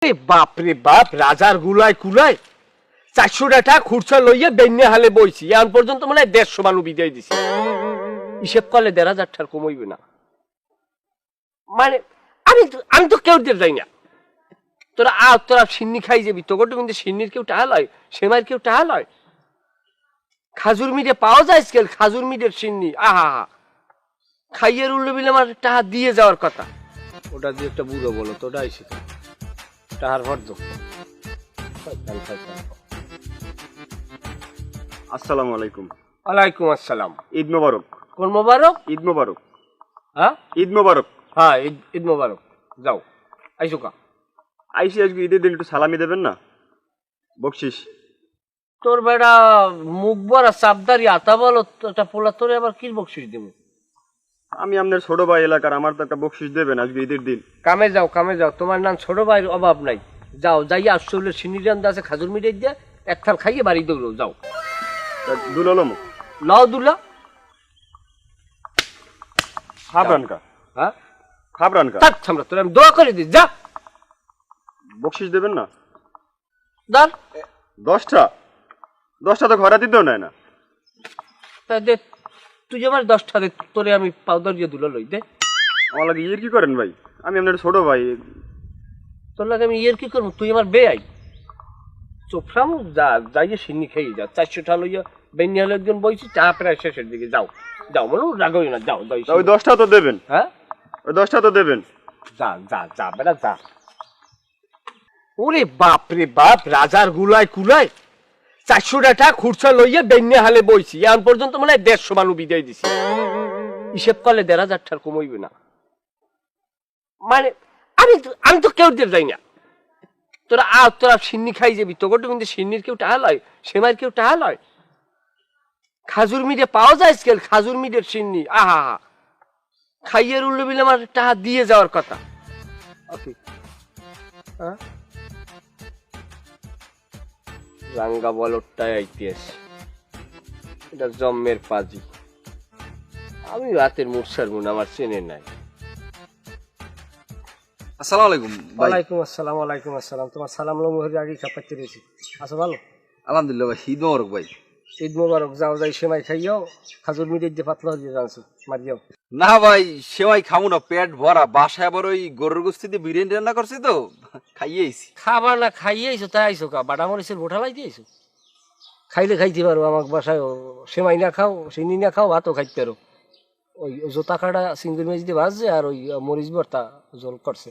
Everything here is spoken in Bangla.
বাপ রে বাপ, রাজার গুলায় কুলায় 400 টাকা খুরসা লইয়া বেন্যা হালে বইছি, এখন পর্যন্ত মানে 150 মানুষ বিদায় দিছি। হিসেব করলে 1,500 টাকা কমইবে না। মানে আমি তো কেউ দিয়ে যাই না। তোরা সিন্নি খাই যাবি, তোকে কিন্তু সিন্নির কেউ টাহা লয়, সেমাইয়ের কেউ টাহা লয়। খাজুর মিটে পাওয়া যায় স্কেল, খাজুর মিটের সিন্নি, আহা খাইয়ের উল্লে বিলে আমার টাহা দিয়ে যাওয়ার কথা। ওটা দিয়ে একটা বুড়ো বলো তো, ওটা আইসি টাহার ভর দো। আসসালামু আলাইকুম। ওয়ালাইকুম আসসালাম। ঈদ মোবারক। কোন মোবারক? ঈদ মোবারক। হ্যাঁ ঈদ মোবারক। হ্যাঁ, ঈদ মোবারক। যাও আইসো কা। আইসি আজকে ঈদের দিন একটু সালামি দেবেন না, বকশিস। তোর বেড়া মুখ বড়া চাপদারি আতা বলো একটা পোলা, তোরে আবার কি বকশিস দেবো? আমি আপনার ছোট ভাই এলাকার, আমার তো একটা বকশিস দেবেন আজকে ঈদের দিন। কামে যাও, কামে যাও, তোমার নাম ছোট ভাইয়ের অভাব নাই। যাও যাইয়া আসলে সিনিরান্দা আছে, খাজুর মিটাই দিয়ে এক থাল খাইয়ে বাড়ি দৌড়ো। যাও দুললম লাও দুলা। খাবরানকা। হ্যাঁ খাবরানকা। থাক সামরা, তোর আমি দোয়া করে দিস। যা বকশিস দেবেন না। দার 10টা তো ঘরে দিতেও নেয় না। তা দে, তুই আমার 10টা দে, তোরে আমি পাউডার দিয়ে দুলা লই দে। আমার লাগে ইয়ে কি করেন ভাই, আমি আপনার ছোট ভাই। তোর লাগে আমি ইয়ের কি করবো? তুই আমার বেআই চোপড়াম। যা যাইয়ে সিন্নি খেয়ে যা, 400 টাকা লইয়া বেনিয়াল একজন বইছি, চা প্রায় শেষের দিকে। যাও যাও বলো, রাগই না, যাও যাই। ওই 10টা তো দেবেন। হ্যাঁ ওই 10টা তো দেবেন। যা যা যা বেটা যা। ওরে বাপ রে বাপ, রাজার গুলায় কুলায় 400 টাকা খুরসা লইয়া বেন্যা হালে বইছি, এখন পর্যন্ত মানে 150 মানুষ বিদায় দিছি। হিসেব করলে 1,500 টাকা কমইবে না। মানে আমি তো কেউ দিয়ে যাই না। তোরা সিন্নি খাই যাবি, তোকে কিন্তু সিন্নির কেউ টাহা লয়, সেমাইয়ের কেউ টাহা লয়। খাজুর মিটে পাওয়া যায় স্কেল, খাজুর মিটের সিন্নি, আহা খাইয়ের উল্লে বিলে আমার টাহা দিয়ে যাওয়ার কথা। ওকে হ্যাঁ, রাঙ্গা বলটাই আইপিএস, এটা জম্মের পাজি। আমি রাতের মুরসার গুণ আমার চেনে নাই। আসসালামু আলাইকুম ভাই। ওয়ালাইকুম আসসালাম। ওয়ালাইকুম আসসালাম। তোমার সালাম লমহরি আগে কাপাইতে রয়েছি। আচ্ছা ভালো, আলহামদুলিল্লাহ ভাই, ঈদ মোবারক ভাই। ঈদ মোবারক। যাও যাই সেমাই খাইয়াও, খাজুর মিটের দিয়ে পাতলা দিয়ে জানছো মারিয়াও। না ভাই, সেমাই খামু না, পেট ভরা। বাসায় আবার ওই গরুর গোস্তি দিয়ে বিরিয়ানি রান্না করছি তো, খাইয়ে আইছি। খাবার না খাইয়ে আইসো, তাই আইসো কা? বাটা মরিচের বোঠা লাইতে আইসো? খাইলে খাইতে পারো, আমার বাসায় সেমাই না খাও, চিনি না খাও, ভাতও খাইতে পারো। ওই জোতা কাটা সিঙ্গুর মেজ দিয়ে ভাজছে, আর ওই মরিচ ভর্তা জল করছে।